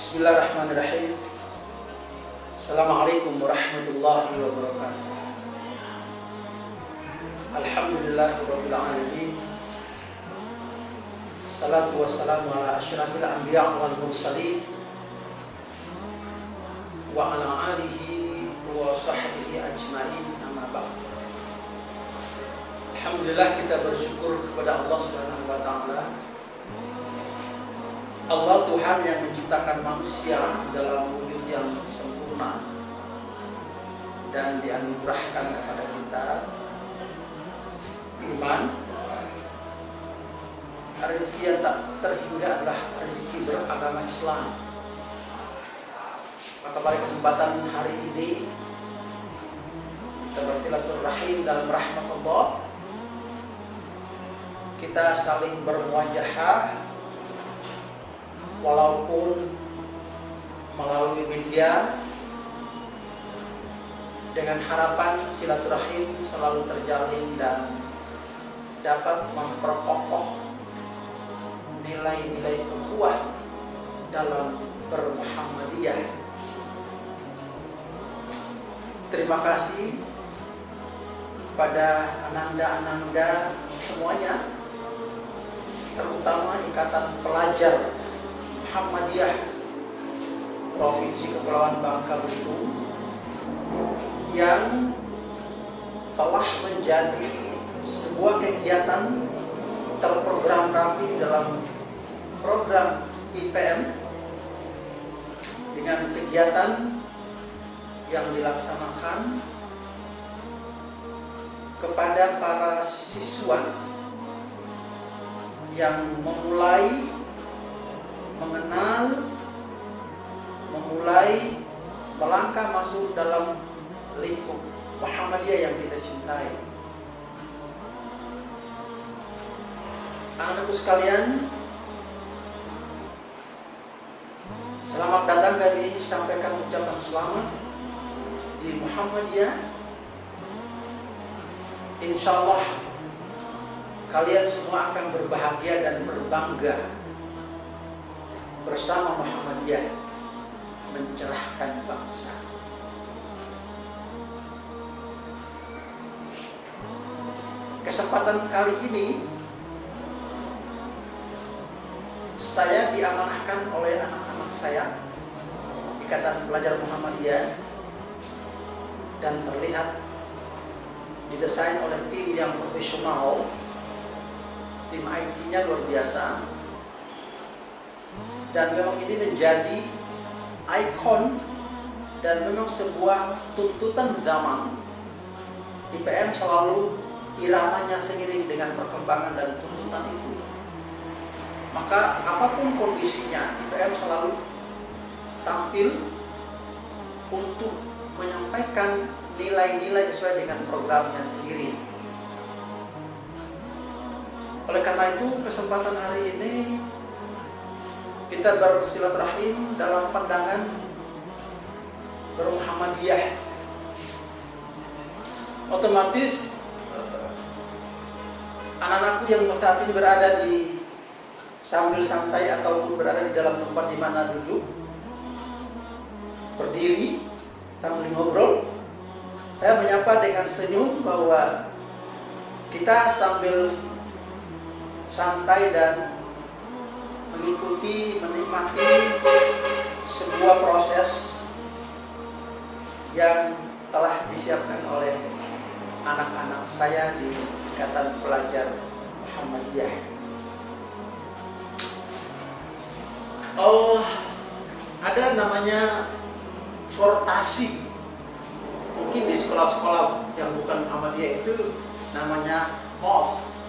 Bismillahirrahmanirrahim. Assalamualaikum warahmatullahi wabarakatuh. Alhamdulillahirabbil alamin. Salatu wassalamu ala asyrafil anbiya wal mursalin wa ala alihi wa sahbihi ajmain, amma ba'd. Alhamdulillah, kita bersyukur kepada Allah Subhanahu wa taala. Allah Tuhan yang menciptakan manusia dalam wujud yang sempurna dan dianugerahkan kepada kita iman. Rezeki yang tak terhingga adalah rezeki beragama Islam. Maka pada kesempatan hari ini kita bersilaturahim dalam rahmat Allah. Kita saling bermuajahah walaupun melalui media, dengan harapan silaturahim selalu terjalin dan dapat memperkokoh nilai-nilai ukhuwah dalam bermuhammadiyah. Terima kasih pada ananda-ananda semuanya, terutama Ikatan Pelajar Muhammadiyah Provinsi Kepulauan Bangka Belitung yang telah menjadi sebuah kegiatan terprogram rapi dalam program IPM dengan kegiatan yang dilaksanakan kepada para siswa yang memulai mengenal, memulai melangkah masuk dalam lingkup Muhammadiyah yang kita cintai. Anak-anakku sekalian, selamat datang. Kami sampaikan ucapan selamat di Muhammadiyah. Insya Allah kalian semua akan berbahagia dan berbangga bersama Muhammadiyah mencerahkan bangsa. Kesempatan kali ini saya diamanahkan oleh anak-anak saya, Ikatan Pelajar Muhammadiyah, dan terlihat didesain oleh tim yang profesional. Tim IT-nya luar biasa. Dan memang ini menjadi ikon dan memang sebuah tuntutan zaman. IPM selalu iramanya seiring dengan perkembangan dan tuntutan itu. Maka apapun kondisinya, IPM selalu tampil untuk menyampaikan nilai-nilai sesuai dengan programnya sendiri. Oleh karena itu, kesempatan hari ini kita bersilaturahim dalam pandangan bermuhammadiyah. Otomatis anak-anakku yang saat ini berada di sambil santai ataupun berada di dalam tempat di mana duduk, berdiri sambil ngobrol, saya menyapa dengan senyum bahwa kita sambil santai dan mengikuti, menikmati sebuah proses yang telah disiapkan oleh anak-anak saya di Ikatan Pelajar Muhammadiyah. Ada namanya fortasi. Mungkin di sekolah-sekolah yang bukan Muhammadiyah itu namanya MOS.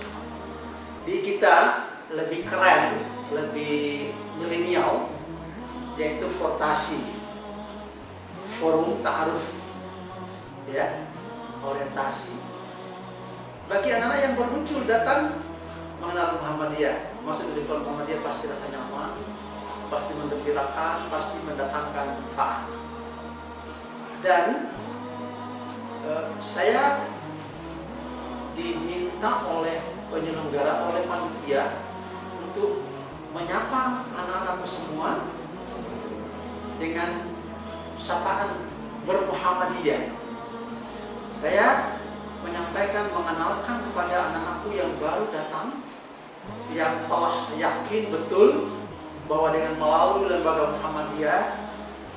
Di kita lebih keren, lebih milenial, yaitu fortasi, forum ta'aruf, ya, orientasi. Bagi anak-anak yang baru muncul datang mengenal Muhammadiyah, masuk di lingkungan Muhammadiyah pasti rasa nyaman, pasti menggembirakan, pasti mendatangkan manfaat. Dan saya diminta oleh penyelenggara, oleh panitia untuk menyapa anak-anakku semua dengan sapaan bermuhammadiyah. Saya menyampaikan, mengenalkan kepada anak-anakku yang baru datang, yang telah yakin betul bahwa dengan melalui lembaga Muhammadiyah,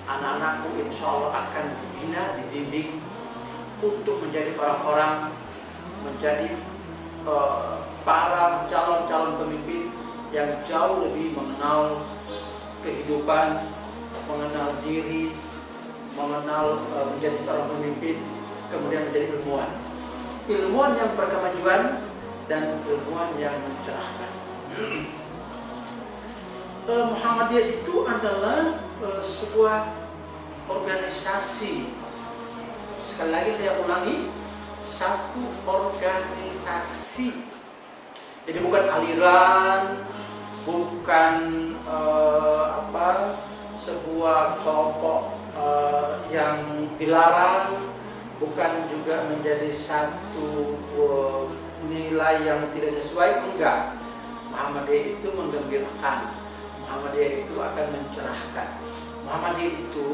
anak-anakku insya Allah akan dibina, dididik untuk menjadi orang-orang, menjadi para calon-calon pemimpin yang jauh lebih mengenal kehidupan, mengenal diri, mengenal menjadi seorang pemimpin, kemudian menjadi ilmuwan. Ilmuwan yang berkemajuan dan ilmuwan yang mencerahkan. Muhammadiyah itu adalah sebuah organisasi. Sekali lagi saya ulangi, satu organisasi. Jadi bukan aliran, bukan sebuah kelompok yang dilarang, bukan juga menjadi satu nilai yang tidak sesuai, enggak. Muhammadiyah itu menggembirakan, Muhammadiyah itu akan mencerahkan. Muhammadiyah itu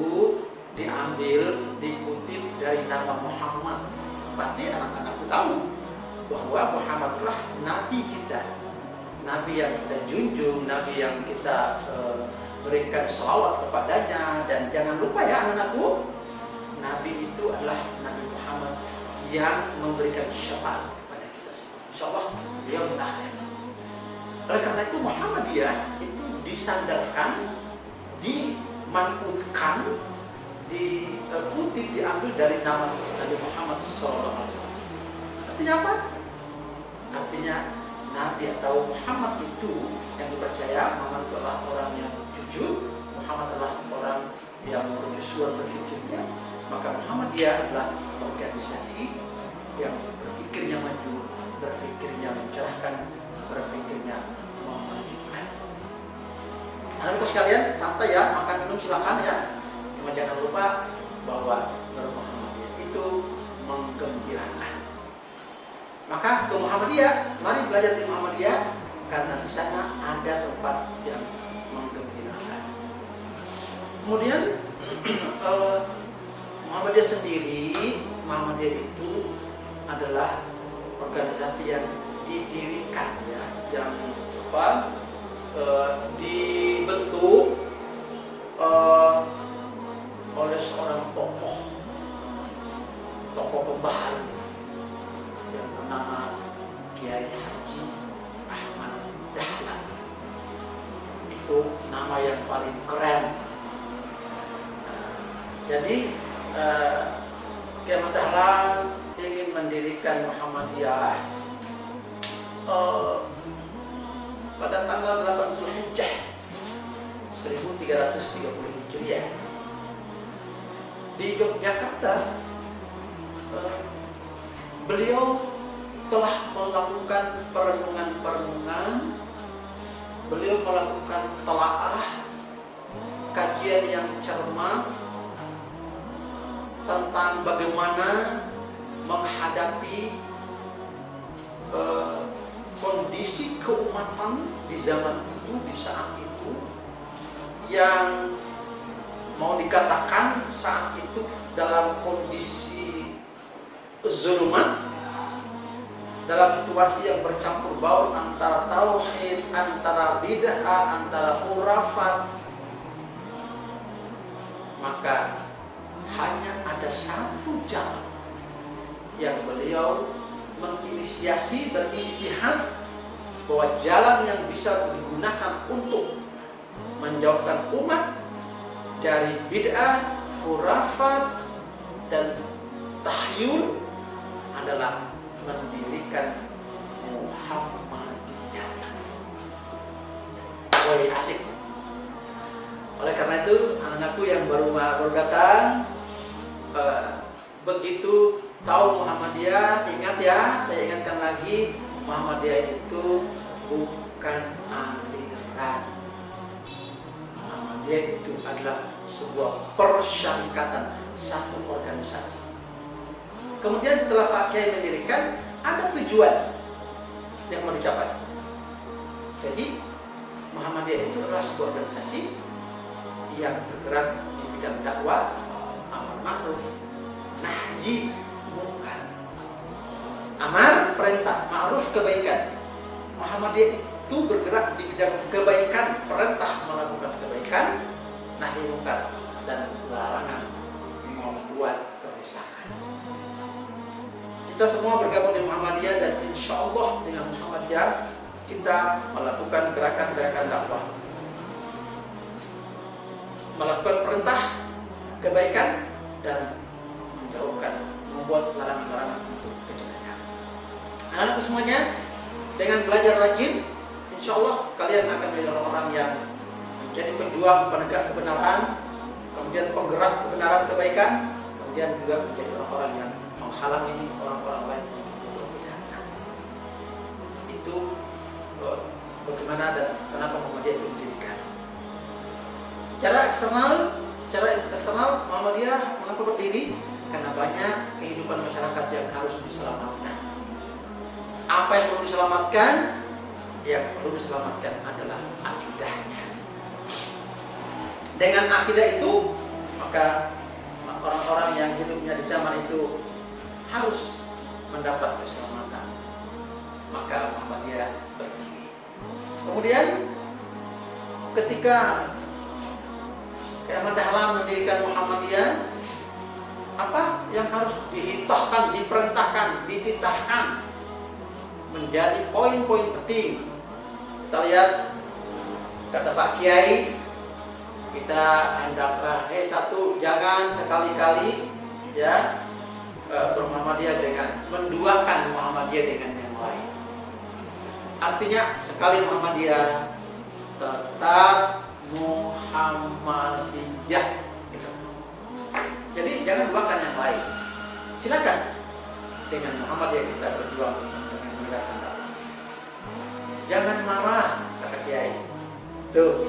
diambil, dikutip dari nama Muhammad. Pasti anak-anakku tahu bahwa Muhammadlah Nabi kita, Nabi yang kita junjung, Nabi yang kita berikan selawat kepadanya. Dan jangan lupa ya anak-anakku, Nabi itu adalah Nabi Muhammad yang memberikan syafaat kepada kita semua. InsyaAllah beliau berakhir. Oleh karena itu Muhammadiyah itu disandarkan, dimanutkan, dikutip, diambil dari nama Nabi Muhammad SAW. Artinya apa? Artinya Nabi atau Muhammad itu yang dipercaya, Muhammad itu adalah orang yang jujur, Muhammad adalah orang yang berjusuan berfikirnya. Maka Muhammadiyah adalah organisasi yang berfikirnya maju, berfikirnya mencerahkan, berfikirnya memajukan. Anak-anak sekalian, santai ya, makan minum silakan ya. Cuma jangan lupa bahwa bermuhammadiyah itu menggembirakan. Maka ke Muhammadiyah, mari belajar di Muhammadiyah, karena di sana ada tempat yang menggembirakan. Kemudian Muhammadiyah sendiri, Muhammadiyah itu adalah organisasi yang didirikan ya, yang dibentuk oleh seorang tokoh pembaharu yang bernama Kiai Haji Ahmad Dahlan. Itu nama yang paling keren. Jadi Kiai Ahmad Dahlan ingin mendirikan Muhammadiyah pada tanggal 8 Zulhijjah 1330 Hijriah di Yogyakarta. Beliau telah melakukan perenungan, beliau melakukan telaah, kajian yang cermat tentang bagaimana menghadapi kondisi keumatan di zaman itu, di saat itu, yang mau dikatakan saat itu dalam kondisi zulumat, dalam situasi yang bercampur baur antara tauhid, antara bid'ah, antara khurafat. Maka hanya ada satu jalan yang beliau menginisiasi, berijtihad bahwa jalan yang bisa digunakan untuk menjauhkan umat dari bid'ah, khurafat, dan tahyul adalah mendirikan Muhammadiyah. Woi, asik. Oleh karena itu, anak-anakku yang baru datang, begitu tahu Muhammadiyah, ingat ya, saya ingatkan lagi, Muhammadiyah itu bukan aliran. Muhammadiyah itu adalah sebuah persyarikatan, satu organisasi. Kemudian setelah Pak Kiai mendirikan, ada tujuan yang mau dicapai. Jadi Muhammadiyah itu adalah sebuah organisasi yang bergerak di bidang dakwah, amar ma'ruf, nahi mungkar. Amar perintah, ma'ruf kebaikan. Muhammadiyah itu bergerak di bidang kebaikan, perintah melakukan kebaikan, nahi mungkar, dan larangan membuat kerusakan. Kita semua bergabung di Muhammadiyah, dan insya Allah dengan Muhammadiyah kita melakukan gerakan-gerakan dakwah, melakukan perintah kebaikan dan menjauhkan, membuat larangan-larangan untuk kejelekan. Anak-anakku semuanya, dengan belajar rajin, insya Allah kalian akan menjadi orang-orang yang menjadi pejuang penegak kebenaran, kemudian penggerak kebenaran kebaikan, kemudian juga menjadi orang-orang yang menghalangi orang-orang lain untuk kejahatan. Itu bagaimana dan kenapa Muhammadiyah itu didirikan. Secara eksternal Muhammadiyah mengapa berdiri? Karena banyak kehidupan masyarakat yang harus diselamatkan. Apa yang perlu diselamatkan? Yang perlu diselamatkan adalah akidahnya. Dengan akidah itu, maka orang-orang yang hidupnya di zaman itu harus mendapat keselamatan. Maka Muhammadiyah berdiri. Kemudian ketika Ahmad Dahlan mendirikan Muhammadiyah, apa yang harus dihitahkan, diperintahkan, dititahkan menjadi poin-poin penting. Kita lihat kata Pak Kiai, kita hendaklah satu, jangan sekali-kali ya bermuhammadiyah dengan menduakan Muhammadiyah dengan yang lain. Artinya sekali Muhammadiyah tetap Muhammadiyah gitu. Jadi jangan duakan yang lain. Silakan dengan Muhammadiyah kita berjuang dengan menegakkan dakwah. Jangan marah, kata Kiai. Tuh.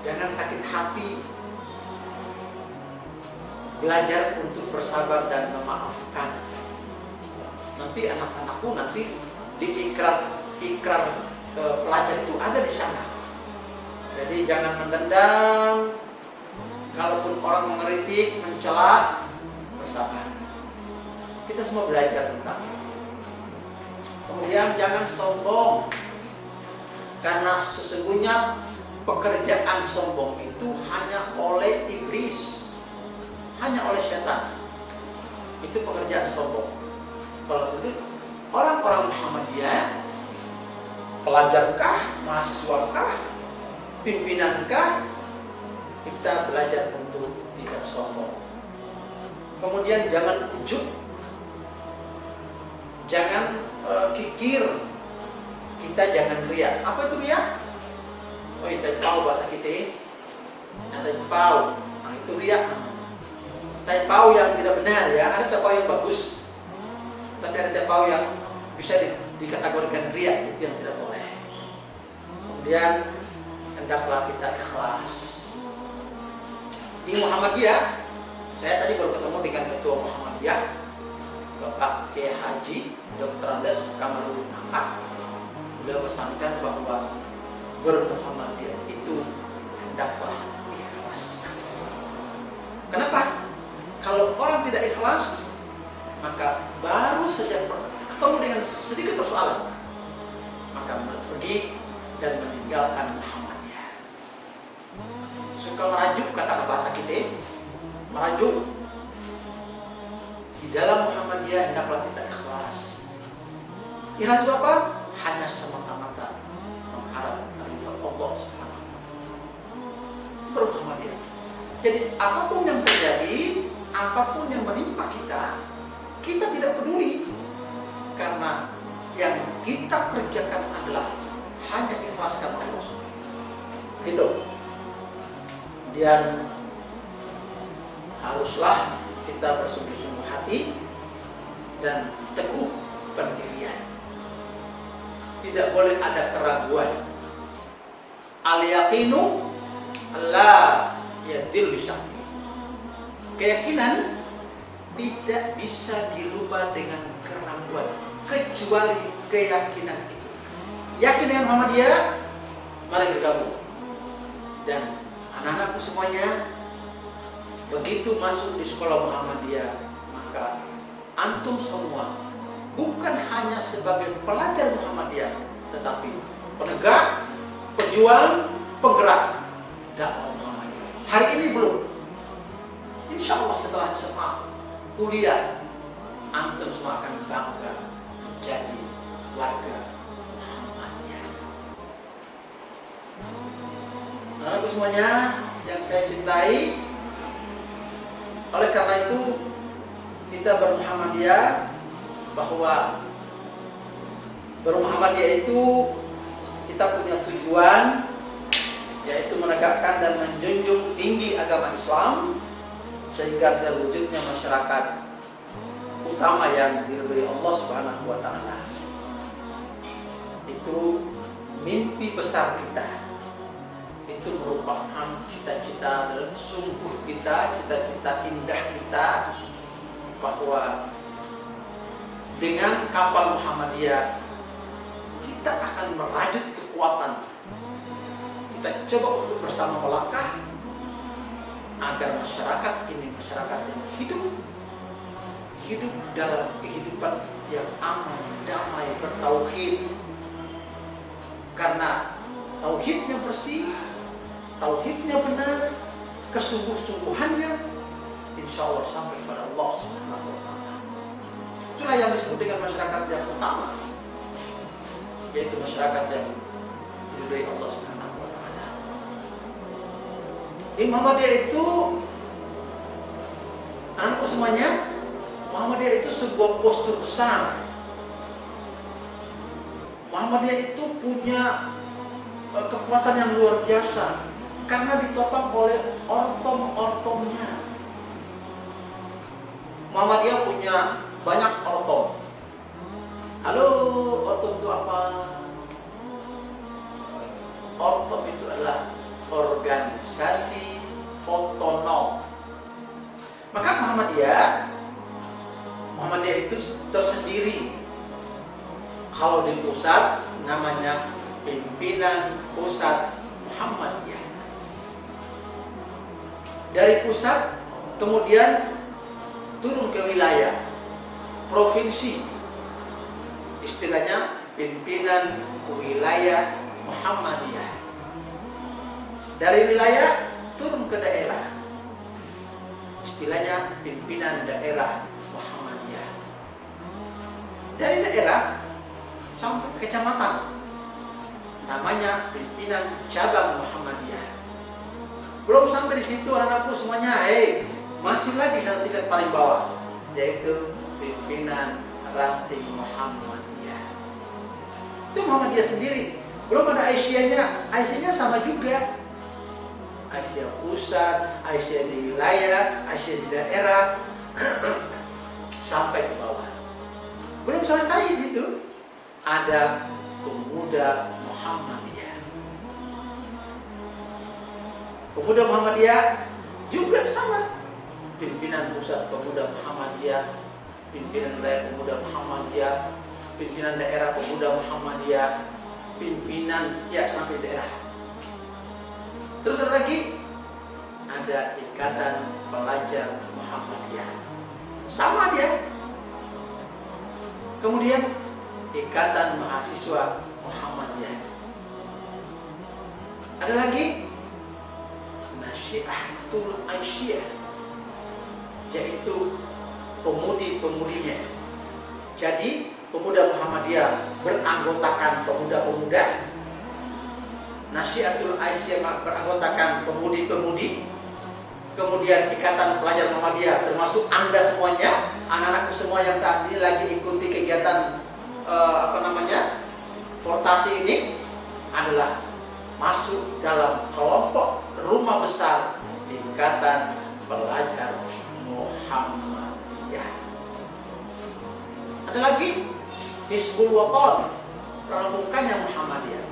Jangan sakit hati. Belajar untuk bersabar dan memaafkan. Nanti anak-anakku nanti di ikrar pelajar itu ada di sana. Jadi jangan mendendam. Kalaupun orang mengkritik, mencela, bersabar. Kita semua belajar tentang itu. Kemudian jangan sombong. Karena sesungguhnya pekerjaan sombong itu hanya oleh iblis, hanya oleh setan. Itu pekerjaan sombong. Kalau itu orang-orang Muhammadiyah, pelajarkah, mahasiswakah, pimpinankah, kita belajar untuk tidak sombong. Kemudian jangan ujub, jangan kikir, kita jangan riak. Apa itu riak? Oh, itu tahu bahasa kita. Yang tahu, nah itu riak. Tahu yang tidak benar ya. Ada tahu yang bagus, tapi ada tahu yang bisa dikategorikan riak, itu yang tidak boleh. Kemudian hendaklah kita ikhlas. Di Muhammadiyah, saya tadi baru ketemu dengan ketua Muhammadiyah, Bapak Kiai Haji Dr. Andes Kamarudin Angka. Beliau pesankan bahwa bermuhammadiyah itu hendaklah ikhlas. Kenapa? Kalau orang tidak ikhlas, maka baru saja ketemu dengan sedikit persoalan, maka pergi dan meninggalkan Muhammadiyah. Suka merajuk, kata bahasa kita, merajuk. Di dalam Muhammadiyah hendaklah kita ikhlas. Ikhlas itu apa? Hanya semata-mata mengharap ridha Allah Subhanahu wa taala. Bermuhammadiyah. Jadi apapun yang terjadi, apapun yang menimpa kita, kita tidak peduli, karena yang kita kerjakan adalah hanya ikhlaskan Allah. Gitu. Kemudian haruslah kita bersungguh-sungguh hati dan teguh pendirian. Tidak boleh ada keraguan. Al-yaqinu la yadhil bisyakki. Keyakinan tidak bisa dirubah dengan keraguan, kecuali keyakinan itu. Yakin dengan Muhammadiyah, mari bergabung. Dan Anak-anakku semuanya, begitu masuk di sekolah Muhammadiyah, maka antum semua bukan hanya sebagai pelajar Muhammadiyah, tetapi penegak, pejuang, penggerak dakwah Muhammadiyah. Hari ini belum. Insya Allah setelah SMA, kuliah, antum semua akan bangga menjadi warga Muhammadiyah. Anak-anakku semuanya yang saya cintai, oleh karena itu kita bermuhammadiyah, bahwa bermuhammadiyah itu kita punya tujuan, yaitu menegakkan dan menjunjung tinggi agama Islam sehingga terwujudnya masyarakat utama yang diridhoi Allah Subhanahu wa taala. Itu mimpi besar kita. Itu merupakan cita-cita dan sungguh kita, cita-cita indah kita, bahwa dengan kapal Muhammadiyah kita akan merajut kekuatan. Kita coba untuk bersama melangkah agar masyarakat ini masyarakat yang hidup dalam kehidupan yang aman, damai, bertauhid. Karena tauhidnya bersih, tauhidnya benar, kesungguh-sungguhannya, insya Allah sampai kepada Allah Subhanahu wa taala. Itulah yang disebut dengan masyarakat yang utama, yaitu masyarakat yang diridhoi Allah Subhanahu wa taala. Di Muhammadiyah itu, anakku semuanya, Muhammadiyah itu sebuah postur besar. Muhammadiyah itu punya kekuatan yang luar biasa karena ditopang oleh ortom-ortomnya. Muhammadiyah punya banyak ortom. Halo, ortom itu apa? Ortom itu adalah organisasi otonom. Maka Muhammadiyah itu tersendiri. Kalau di pusat namanya Pimpinan Pusat Muhammadiyah. Dari pusat kemudian turun ke wilayah, provinsi, istilahnya Pimpinan Wilayah Muhammadiyah. Dari wilayah turun ke daerah, istilahnya Pimpinan Daerah Muhammadiyah. Dari daerah sampai ke kecamatan, namanya Pimpinan Cabang Muhammadiyah. Belum sampai di situ anak-anakku semuanya, masih lagi satu tingkat paling bawah, yaitu Pimpinan Ranting Muhammadiyah. Itu Muhammadiyah sendiri. Belum ada Aisyahnya. Aisyahnya sama juga. Aisyah pusat, Aisyah di wilayah, Aisyah di daerah, sampai ke bawah. Belum selesai di situ, ada Pemuda Muhammadiyah. Pemuda Muhammadiyah juga sama. Pimpinan Pusat Pemuda Muhammadiyah, Pimpinan Wilayah Pemuda Muhammadiyah, Pimpinan Daerah Pemuda Muhammadiyah, Pimpinan sampai daerah. Terus ada lagi, ada Ikatan Pelajar Muhammadiyah. Sama dia. Kemudian Ikatan Mahasiswa Muhammadiyah. Ada lagi Nasyiatul Aisyah, yaitu pemudi-pemudinya. Jadi pemuda Muhammadiyah beranggotakan pemuda-pemuda, Nasyiatul Aisyah beranggotakan pemudi-pemudi, kemudian Ikatan Pelajar Muhammadiyah termasuk Anda semuanya, anak-anakku semua yang saat ini lagi ikuti kegiatan portasi ini adalah masuk dalam kelompok rumah besar Ikatan Pelajar Muhammadiyah. Ada lagi Hizbul Waton, Pramukannya Muhammadiyah.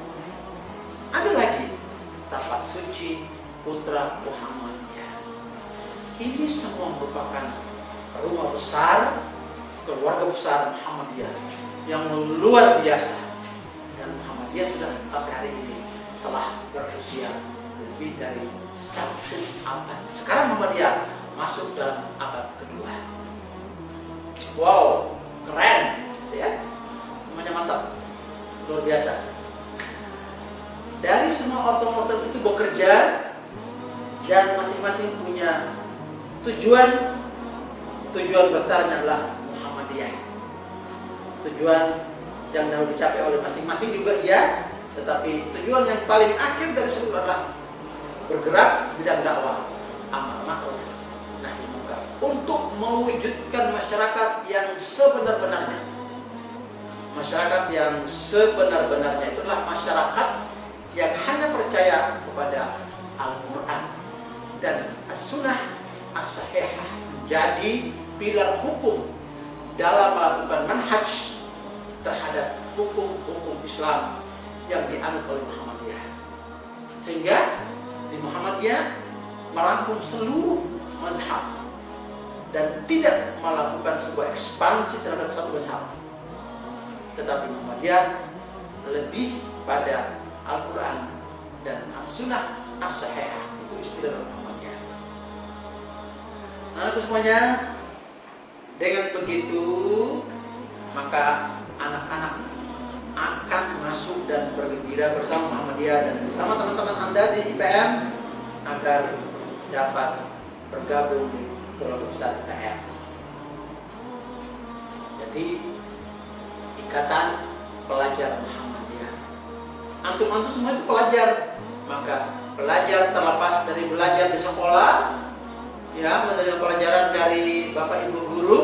Ada lagi Tapak Suci Putra Muhammadiyah. Ini semua merupakan rumah besar, keluarga besar Muhammadiyah yang luar biasa. Dan Muhammadiyah sudah sampai hari ini telah berusia lebih dari satu abad. Sekarang Muhammadiyah masuk dalam abad kedua. Wow, keren, ya. Semuanya mantap, luar biasa. Dari semua ortom-ortom itu bekerja dan masing-masing punya tujuan besarnya adalah Muhammadiyah. Tujuan yang harus dicapai oleh masing-masing juga iya, tetapi tujuan yang paling akhir dari seluruh adalah bergerak di bidang dakwah, amar ma'ruf nahi munkar, untuk mewujudkan masyarakat yang sebenar-benarnya. Masyarakat yang sebenar-benarnya itu adalah masyarakat yang hanya percaya kepada Al-Quran dan As-Sunnah As-Sahihah, jadi pilar hukum dalam melakukan manhaj terhadap hukum-hukum Islam yang dianut oleh Muhammadiyah. Sehingga di Muhammadiyah merangkum seluruh mazhab dan tidak melakukan sebuah ekspansi terhadap satu mazhab, tetapi Muhammadiyah lebih pada Al-Quran dan As-Sunnah As-Sahihah. Itu istilah Muhammadiyah. Nah, semuanya, dengan begitu maka anak-anak akan masuk dan bergembira bersama Muhammadiyah dan bersama teman-teman Anda di IPM agar dapat bergabung di keluarga besar IPM. Jadi Ikatan Pelajar Muhammadiyah. Antum-antum semua itu pelajar, maka belajar terlepas dari belajar di sekolah, ya, menerima pelajaran dari Bapak Ibu guru,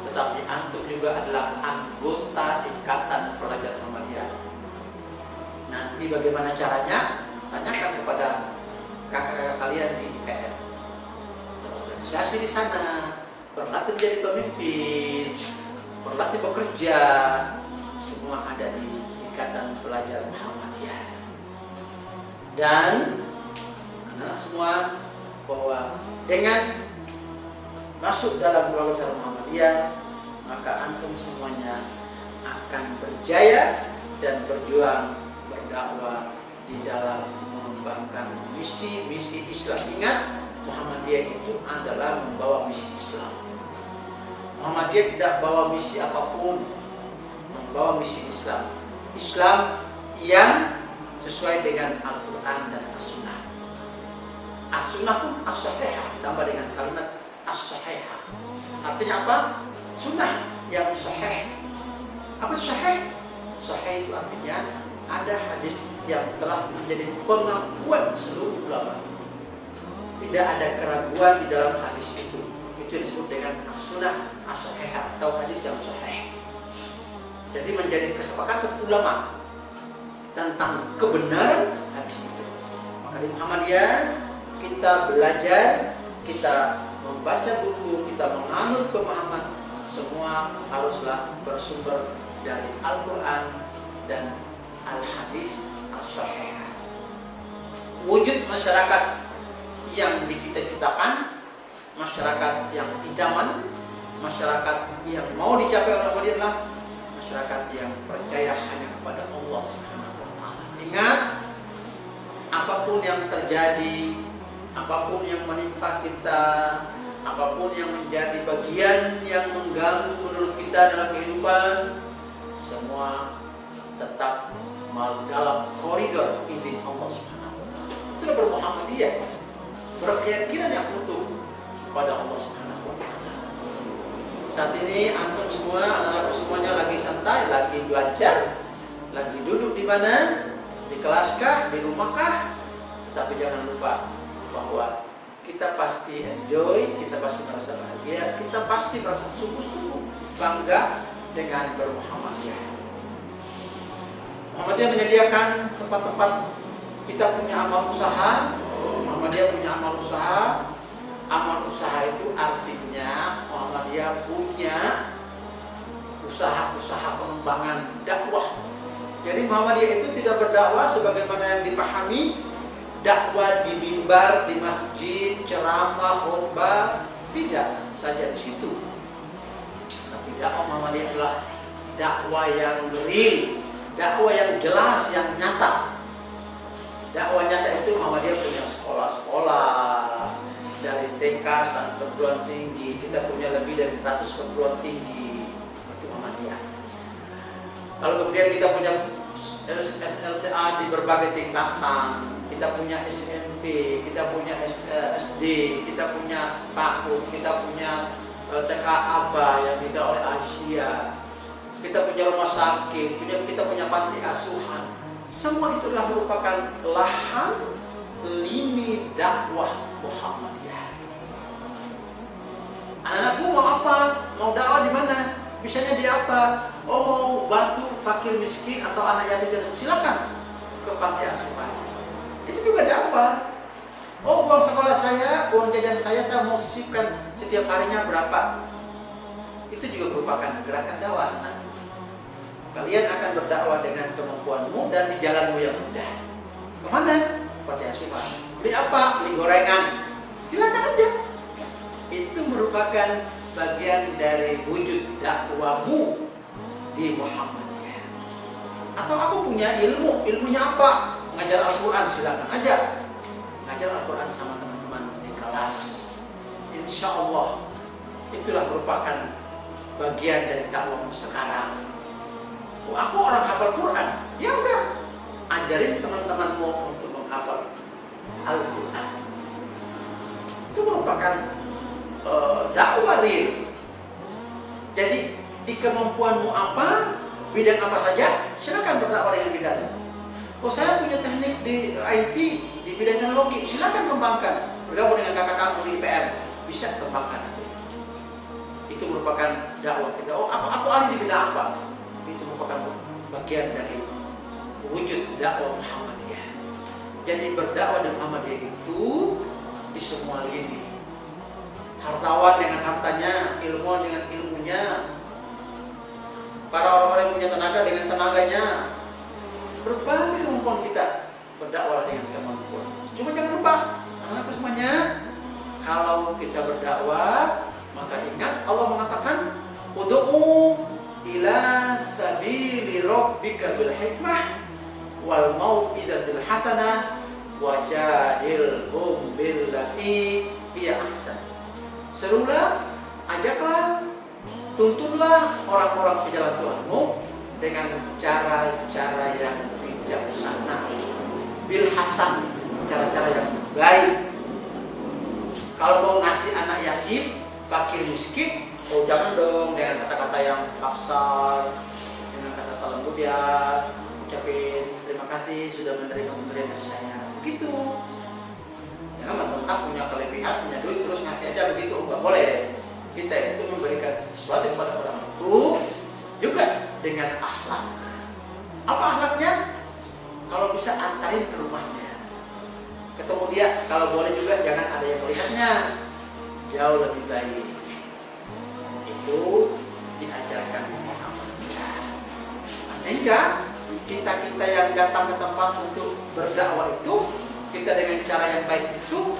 tetapi antum juga adalah anggota Ikatan Pelajar Muhammadiyah. Nanti bagaimana caranya? Tanyakan kepada kakak-kakak kalian di IPM. Berorganisasi di sana, berlatih menjadi pemimpin, berlatih bekerja, semua ada di Ikatan Pelajar Muhammadiyah. Dan anak-anak semua, bahwa dengan masuk dalam keluarga besar Muhammadiyah, maka antum semuanya akan berjaya dan berjuang berdakwah di dalam mengembangkan misi-misi Islam. Ingat, Muhammadiyah itu adalah membawa misi Islam. Muhammadiyah tidak bawa misi apapun, membawa misi Islam. Islam yang sesuai dengan Al-Quran dan As-Sunnah. As-Sunnah pun As-Sahihah ditambah dengan kalimat As-Sahihah. Artinya apa? Sunnah yang sahih. Apa itu sahih? Sahih itu artinya ada hadis yang telah menjadi pengakuan seluruh ulama. Tidak ada keraguan di dalam hadis itu. Itu disebut dengan As-Sunnah As-Sahihah atau hadis yang sahih. Jadi menjadi kesepakatan ulama tentang kebenaran hadis itu. Maka di Muhammadiyah kita belajar, kita membaca buku, kita menganut pemahaman, semua haruslah bersumber dari Al-Quran dan Al-Hadis As-Sahihah. Wujud masyarakat yang dicita-citakan, masyarakat yang idaman, masyarakat yang mau dicapai oleh Muhammadiyah adalah masyarakat yang percaya hanya kepada Allah Subhanahu wa Ta'ala. Ingat, apapun yang terjadi, apapun yang menimpa kita, apapun yang menjadi bagian yang mengganggu menurut kita dalam kehidupan, semua tetap dalam koridor izin Allah Subhanahu wa Ta'ala. Itulah bermuhammadiyah, berkeyakinan yang utuh pada Allah Subhanahu wa Ta'ala. Saat ini antum semua, anak-anakku semuanya lagi santai, lagi belajar, lagi duduk di mana? Di kelaskah, di rumahkah? Tetapi jangan lupa bahwa kita pasti enjoy, kita pasti merasa bahagia, kita pasti merasa sungguh-sungguh bangga dengan bermuhammadiyah. Muhammadiyah menyediakan tempat-tempat kita punya amal usaha. Muhammadiyah punya amal usaha. Amal usaha itu artinya Muhammadiyah punya usaha-usaha pengembangan dakwah. Jadi Muhammadiyah itu tidak berdakwah sebagaimana yang dipahami dakwah di mimbar, di masjid, ceramah, khutbah, tidak saja di situ. Tapi dakwah Muhammadiyah adalah dakwah yang real, dakwah yang jelas, yang nyata. Dakwah nyata itu Muhammadiyah punya sekolah. sekolah-sekolah dari TK sampai perguruan tinggi. Kita punya lebih dari 100 perguruan tinggi seperti Muhammadiyah. Lalu kemudian kita punya SLTA di berbagai tingkatan. Kita punya SMP, kita punya SD, kita punya PAUD, kita punya TK ABA yang digelar oleh Asia. Kita punya rumah sakit, kita punya panti asuhan. Semua itu adalah merupakan lahan lini dakwah Muhammadiyah. Anak-anakku mau apa? Mau dakwah di mana? Bisanya di apa? Oh, mau bantu fakir miskin atau anak yatim piatu, silakan ke panti asuhan. Itu juga dakwah. Oh, uang sekolah saya, uang jajan saya mau sisipkan setiap harinya berapa? Itu juga merupakan gerakan dakwah. Kalian akan berdakwah dengan kemampuanmu dan di jalanmu yang mudah. Kemana? Panti asuhan. Beli apa? Beli gorengan. Silakan aja. Itu merupakan bagian dari wujud dakwahmu di Muhammadiyah. Atau aku punya ilmu, ilmunya apa? Ngajar Al-Quran, silakan aja. Ngajar Al-Quran sama teman-teman di kelas. Insya Allah itulah merupakan bagian dari dakwahmu sekarang. Oh, aku orang hafal Quran, ya udah, ajarin teman-temanmu untuk menghafal Al-Quran. Itu merupakan dakwah real. Jadi di kemampuanmu apa, bidang apa saja, silakan berdakwah dengan bidang. Oh, saya punya teknik di IT, di bidang teknologi, silakan kembangkan. Bergabung dengan kakak kamu di IPM, bisa kembangkan. Itu merupakan dakwah kita. Oh, aku ahli di bidang apa? Itu merupakan bagian dari wujud dakwah Muhammadiyah. Jadi berdakwah dengan Muhammadiyah itu di semua lini. Hartawan dengan hartanya, ilmuwan dengan ilmunya, para orang-orang yang punya tenaga dengan tenaganya. Berbagai kemampuan kita berdakwah dengan kemampuan. Cuma jangan lupa, anak-anak semuanya, kalau kita berdakwah, maka ingat Allah mengatakan, ud'u ila sabili rabbika bil hikmah wal mau'izatil hasanah wajadilhum billati hiya ahsan. Serulah, ajaklah, tuntunlah orang-orang sejalan Tuhanmu dengan cara-cara yang bijaksana, bil hasan, cara-cara yang baik. Kalau mau ngasih anak yatim, fakir miskin, oh jangan dong dengan kata-kata yang kasar, dengan kata-kata lembut ya, ucapin terima kasih sudah menerima pemberian dari saya. Begitu. Jangan mentang-mentang punya kelebihan, punya duit terus ngasih aja begitu, enggak boleh. Kita itu memberikan sesuatu kepada orang itu juga dengan akhlak. Apa akhlaknya? Kalau bisa antarin ke rumahnya, ketemu dia, kalau boleh juga jangan ada yang melihatnya, jauh lebih baik. Itu diajarkan Muhammadiyah. Sehingga kita yang datang ke tempat untuk berdakwah itu, kita dengan cara yang baik itu,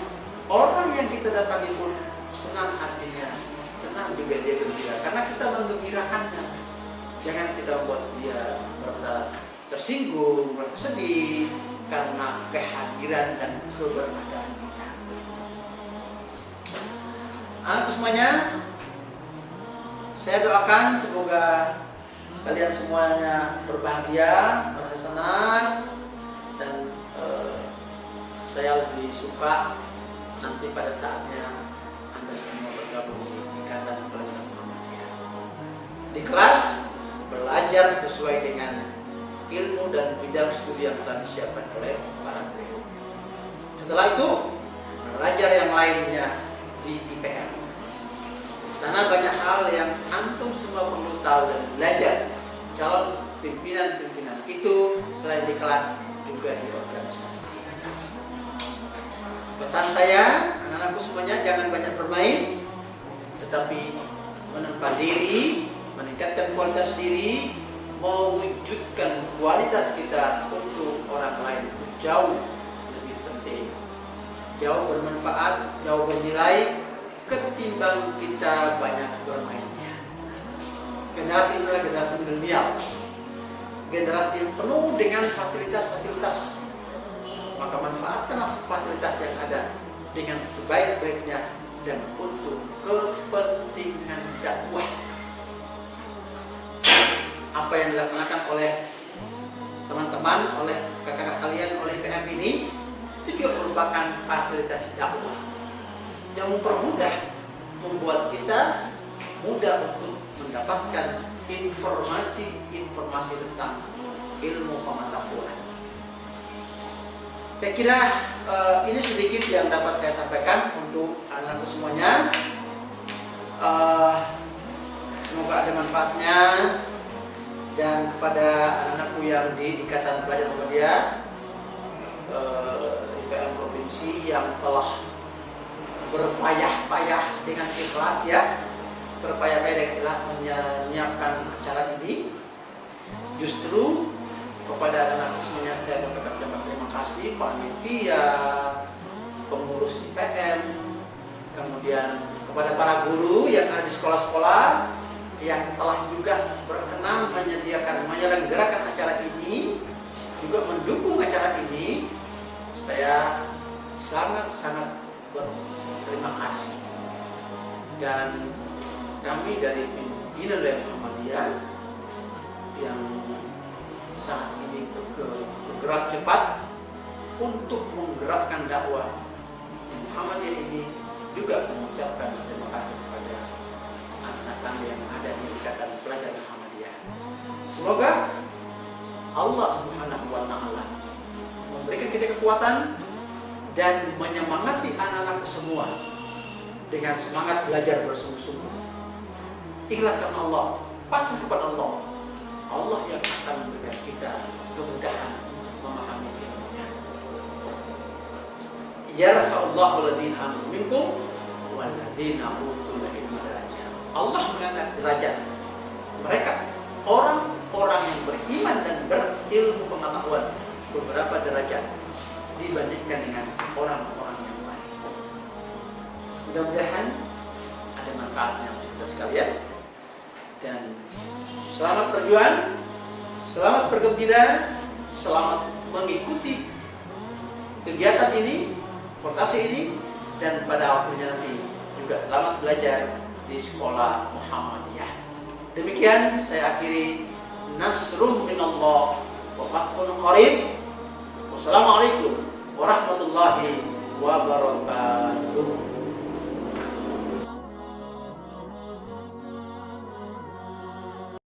orang yang kita datangi pun senang hatinya, senang juga dia gembira, karena kita menggembirakannya. Jangan kita membuat dia merasa tersinggung, merasa sedih karena kehadiran dan keberadaan kita. Anakku semuanya, saya doakan semoga kalian semuanya berbahagia, merasa senang, dan saya lebih suka nanti pada saatnya Anda semua bergabung di Ikatan Pelajar Muhammadiyah. Di kelas belajar sesuai dengan ilmu dan bidang studi yang telah disiapkan oleh para guru. Setelah itu belajar yang lainnya di IPM. Di sana banyak hal yang antum semua perlu tahu dan belajar. Calon pimpinan-pimpinan itu selain di kelas juga di organisasi. Pesan saya, anak-anakku semuanya, jangan banyak bermain, tetapi menempa diri, meningkatkan kualitas diri, mewujudkan kualitas kita untuk orang lain itu jauh lebih penting, jauh bermanfaat, jauh bernilai ketimbang kita banyak bermainnya. Generasi ini adalah generasi milenial, generasi yang penuh dengan fasilitas-fasilitas maka manfaatkanlah fasilitas yang ada dengan sebaik-baiknya dan untuk kepentingan dakwah. Apa yang dilaksanakan oleh teman-teman, oleh kakak-kakak kalian, oleh PM ini, itu juga merupakan fasilitas dakwah yang mempermudah, membuat kita mudah untuk mendapatkan informasi tentang ilmu pengetahuan. Saya kira ini sedikit yang dapat saya sampaikan untuk anak-anakku semuanya. Semoga ada manfaatnya. Dan kepada anak-anakku yang di Ikatan Pelajar Muhammadiyah IPM Provinsi yang telah berpayah-payah dengan ikhlas menyiapkan acara ini, justru kepada anak-anak semuanya saya mengucapkan terima kasih, panitia, pengurus IPM, kemudian kepada para guru yang ada di sekolah-sekolah yang telah juga berkenan menyelenggarakan acara ini, juga mendukung acara ini. Saya sangat-sangat berterima kasih. Dan kami dari pimpinan Muhammadiyah yang saat ini bergerak cepat untuk menggerakkan dakwah Muhammadiyah ini, juga mengucapkan terima kasih kepada anak-anak yang ada di Ikatan Pelajar Muhammadiyah. Semoga Allah Subhanahu wa Ta'ala memberikan kita kekuatan dan menyemangati anak-anak semua dengan semangat belajar bersungguh-sungguh. Ikhlaskan Allah, pasrah kepada Allah. Allah yang akan memberikan kita kemudahan untuk memahami ilmunya. Yarfa'ullahu alladziina aamanu minkum walladziina utul ilma darajat. Allah mengangkat derajat mereka, orang-orang yang beriman dan berilmu pengetahuan, beberapa derajat dibandingkan dengan orang-orang yang lain. Mudah-mudahan ada manfaatnya untuk kita sekalian. Dan selamat berjuang, selamat bergembira, selamat mengikuti kegiatan ini, portasi ini, dan pada waktunya nanti juga selamat belajar di sekolah Muhammadiyah. Demikian saya akhiri. Nasrun minallah wa fathun qarib. Wassalamualaikum warahmatullahi wabarakatuh.